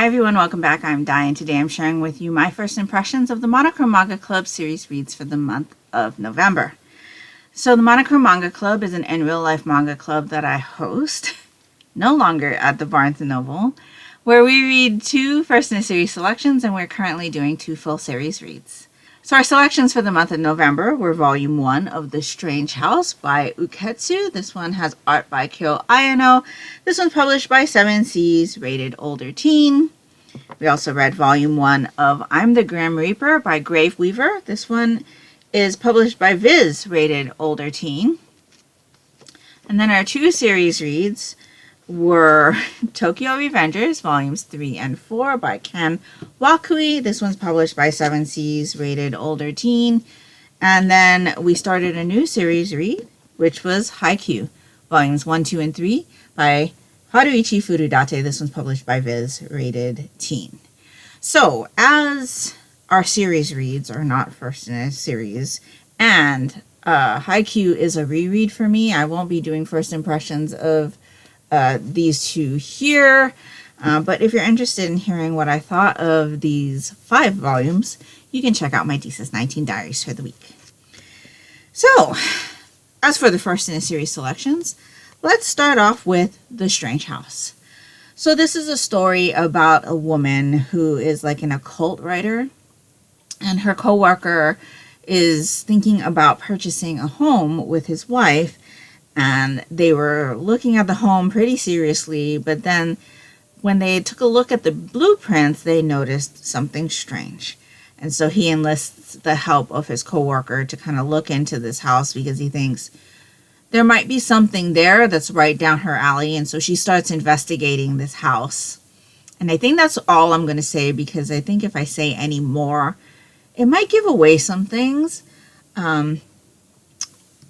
Hi everyone, welcome back. I'm Di, and today I'm sharing with you my first impressions of the Monochrome Manga Club series reads for the month of November. So the Monochrome Manga Club is an in real life manga club that I host, no longer at the Barnes & Noble, where we read 2 first in a series selections, and we're currently doing 2 full series reads. So our selections for the month of November were Volume 1 of The Strange House by Uketsu. This one has art by Kyo Ayano. This one's published by 7 Seas, rated older teen. We also read Volume 1 of I'm the Grim Reaper by Grave Weaver. This one is published by Viz, rated older teen. And then our 2 series reads were Tokyo Revengers, Volumes 3 and 4 by Ken Wakui. This one's published by 7 Seas, rated older teen. And then we started a new series read, which was Haikyuu, Volumes 1, 2, and 3 by Haruichi Furudate. This one's published by Viz, rated teen. So, as our series reads are not first in a series, and Haikyuu is a reread for me, I won't be doing first impressions of these 2 here, but if you're interested in hearing what I thought of these 5 volumes, you can check out my Thesis 19 Diaries for the week. So, as for the first in a series selections, let's start off with The Strange House. So this is a story about a woman who is like an occult writer, and her coworker is thinking about purchasing a home with his wife, and they were looking at the home pretty seriously, but then when they took a look at the blueprints, they noticed something strange. And so he enlists the help of his coworker to kind of look into this house because he thinks there might be something there that's right down her alley. And so she starts investigating this house. And I think that's all I'm going to say, because I think if I say any more, it might give away some things.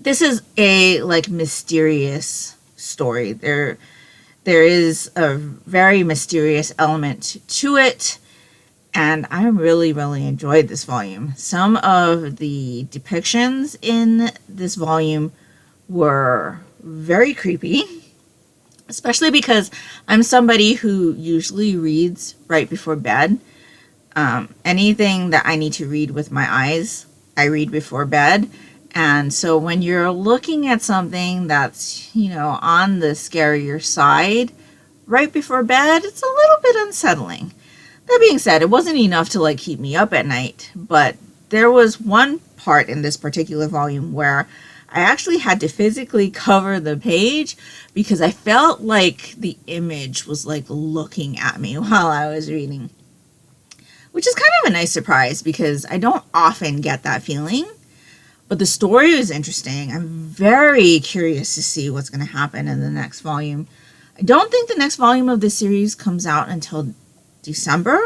This is a mysterious story. There is a very mysterious element to it, and I really enjoyed this volume. Some of the depictions in this volume were very creepy, especially because I'm somebody who usually reads right before bed. Anything that I need to read with my eyes, I read before bed. And so when you're looking at something that's, on the scarier side right before bed, it's a little bit unsettling. That being said, it wasn't enough to keep me up at night, but there was one part in this particular volume where I actually had to physically cover the page because I felt like the image was looking at me while I was reading, which is kind of a nice surprise because I don't often get that feeling. But the story was interesting. I'm very curious to see what's going to happen in the next volume. I don't think the next volume of this series comes out until December.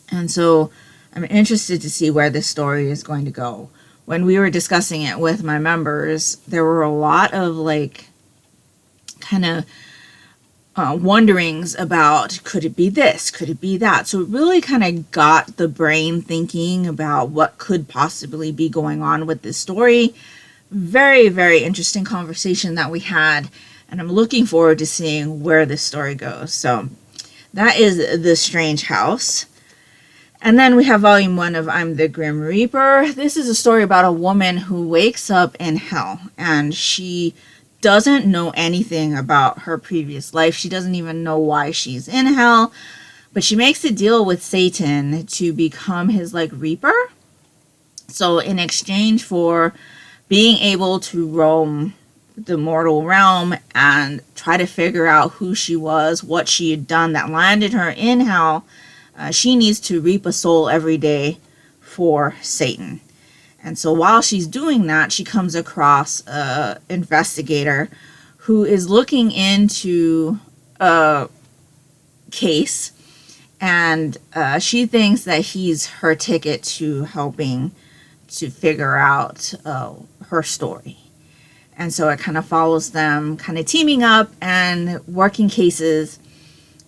And so I'm interested to see where this story is going to go. When we were discussing it with my members, there were a lot of wonderings about, could it be this? Could it be that? So it really kind of got the brain thinking about what could possibly be going on with this story. Very interesting conversation that we had, and I'm looking forward to seeing where this story goes. So that is The Strange House. And then we have Volume 1 of I'm the Grim Reaper. This is a story about a woman who wakes up in hell, and she doesn't know anything about her previous life. She doesn't even know why she's in hell, but she makes a deal with Satan to become his reaper. So in exchange for being able to roam the mortal realm and try to figure out who she was, what she had done that landed her in hell, she needs to reap a soul every day for Satan. And so while she's doing that, she comes across an investigator who is looking into a case, and she thinks that he's her ticket to helping to figure out her story. And so it kind of follows them kind of teaming up and working cases.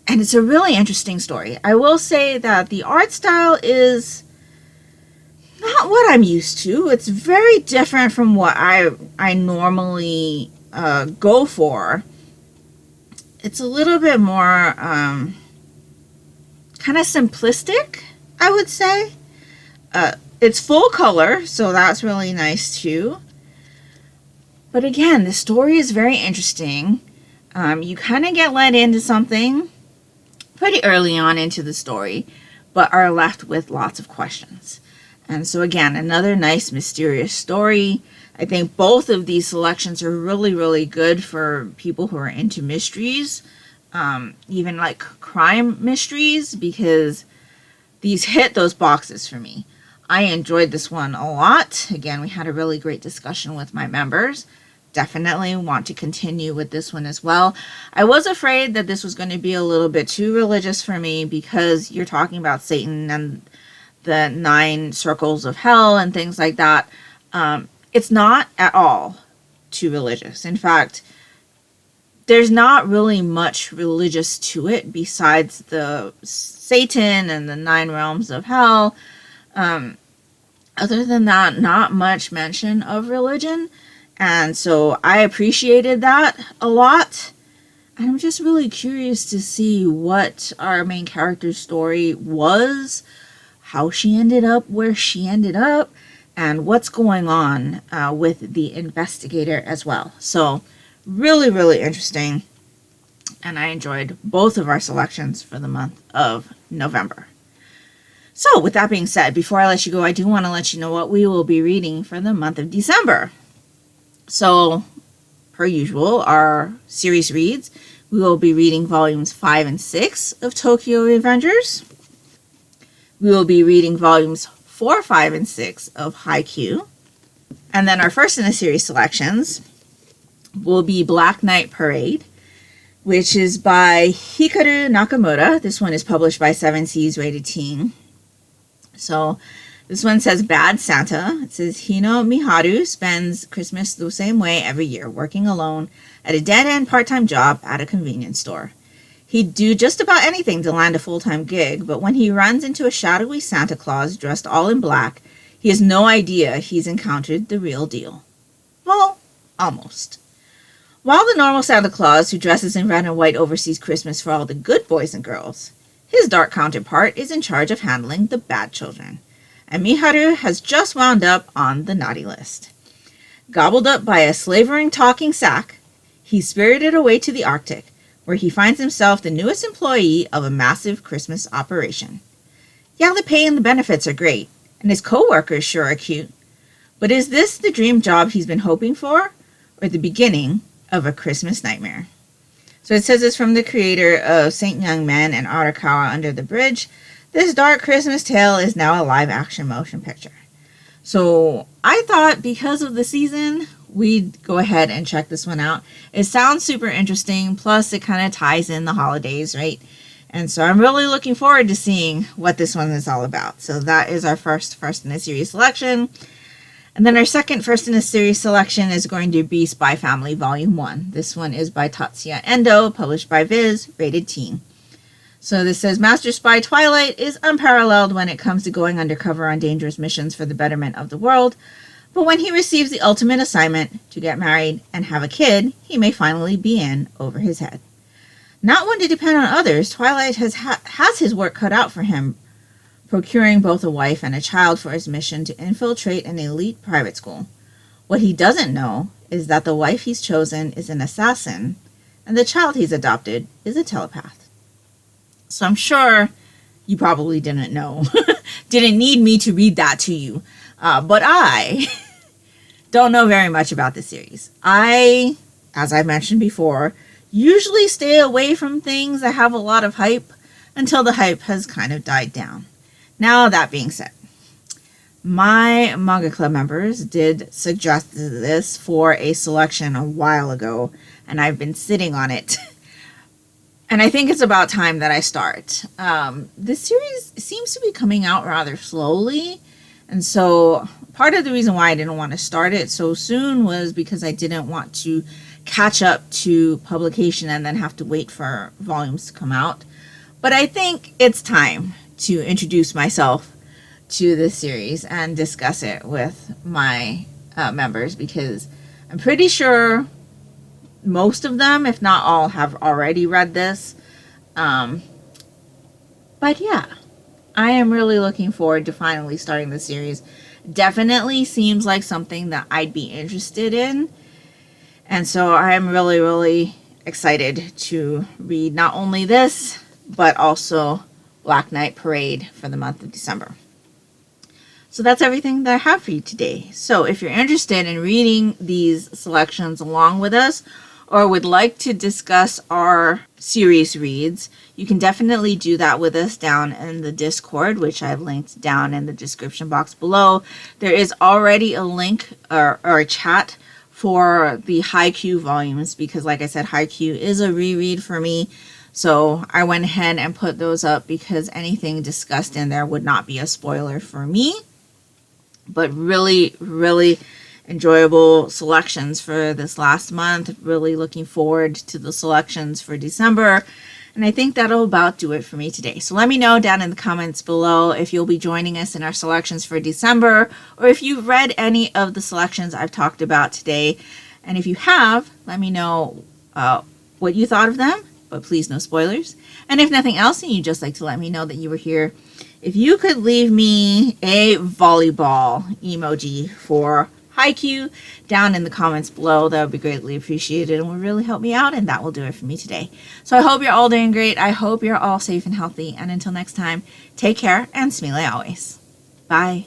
And it's a really interesting story. I will say that the art style is not what I'm used to. It's very different from what I normally go for. It's a little bit more kind of simplistic, I would say. It's full color, so that's really nice too. But again, the story is very interesting. You kind of get led into something pretty early on into the story, but are left with lots of questions. And so again, another nice mysterious story. I think both of these selections are really, really good for people who are into mysteries, even like crime mysteries, because these hit those boxes for me. I enjoyed this one a lot. Again, we had a really great discussion with my members. Definitely want to continue with this one as well. I was afraid that this was going to be a little bit too religious for me because you're talking about Satan and the 9 circles of hell and things like that. It's not at all too religious. In fact, there's not really much religious to it besides the Satan and the 9 realms of hell. Other than that, not much mention of religion. And so I appreciated that a lot. And I'm just really curious to see what our main character's story was, how she ended up where she ended up, and what's going on with the investigator as well. So really, really interesting. And I enjoyed both of our selections for the month of November. So with that being said, before I let you go, I do want to let you know what we will be reading for the month of December. So, per usual, our series reads, we will be reading volumes 5 and 6 of Tokyo Revengers. We will be reading volumes 4, 5, and 6 of Haikyuu. And then our first in the series selections will be Black Knight Parade, which is by Hikaru Nakamura. This one is published by 7 Seas Rated Teen. So this one says Bad Santa. It says Hino Miharu spends Christmas the same way every year, working alone at a dead-end part-time job at a convenience store. He'd do just about anything to land a full-time gig, but when he runs into a shadowy Santa Claus dressed all in black, he has no idea he's encountered the real deal. Well, almost. While the normal Santa Claus, who dresses in red and white, oversees Christmas for all the good boys and girls, his dark counterpart is in charge of handling the bad children. And Miharu has just wound up on the naughty list. Gobbled up by a slavering talking sack, he's spirited away to the Arctic, where he finds himself the newest employee of a massive Christmas operation. Yeah, the pay and the benefits are great, and his co-workers sure are cute. But is this the dream job he's been hoping for, or the beginning of a Christmas nightmare? So it says it's from the creator of Saint Young Men and Arakawa Under the Bridge. This dark Christmas tale is now a live-action motion picture. So I thought because of the season, we'd go ahead and check this one out. It sounds super interesting, plus it kind of ties in the holidays, right? And so I'm really looking forward to seeing what this one is all about. So that is our first in a series selection. And then our second first in a series selection is going to be Spy Family Volume 1. This one is by Tatsuya Endo, published by Viz, rated teen. So this says, Master Spy Twilight is unparalleled when it comes to going undercover on dangerous missions for the betterment of the world. But when he receives the ultimate assignment to get married and have a kid, he may finally be in over his head. Not one to depend on others, Twilight has his work cut out for him, procuring both a wife and a child for his mission to infiltrate an elite private school. What he doesn't know is that the wife he's chosen is an assassin, and the child he's adopted is a telepath. So I'm sure you probably didn't know, didn't need me to read that to you, but I don't know very much about the series. I, as I've mentioned before, usually stay away from things that have a lot of hype until the hype has kind of died down. Now, that being said, my Manga Club members did suggest this for a selection a while ago, and I've been sitting on it. And I think it's about time that I start. This series seems to be coming out rather slowly, and so part of the reason why I didn't want to start it so soon was because I didn't want to catch up to publication and then have to wait for volumes to come out. But I think it's time to introduce myself to this series and discuss it with my members, because I'm pretty sure most of them, if not all, have already read this. But yeah, I am really looking forward to finally starting the series. Definitely seems like something that I'd be interested in. And so I'm really, really excited to read not only this, but also Black Knight Parade for the month of December. So that's everything that I have for you today. So if you're interested in reading these selections along with us, or would like to discuss our series reads, you can definitely do that with us down in the Discord, which I've linked down in the description box below. There is already a link or a chat for the Haikyuu volumes because, like I said, Haikyuu is a reread for me. So I went ahead and put those up because anything discussed in there would not be a spoiler for me. But really, really enjoyable selections for this last month. Really looking forward to the selections for December. And I think that'll about do it for me today. So let me know down in the comments below if you'll be joining us in our selections for December, or if you've read any of the selections I've talked about today. And if you have, let me know what you thought of them, but please no spoilers. And if nothing else, and you'd just like to let me know that you were here, if you could leave me a volleyball emoji for Haikyuu down in the comments below, that would be greatly appreciated and would really help me out, and that will do it for me today. So I hope you're all doing great. I hope you're all safe and healthy, and until next time, take care and smile always. Bye.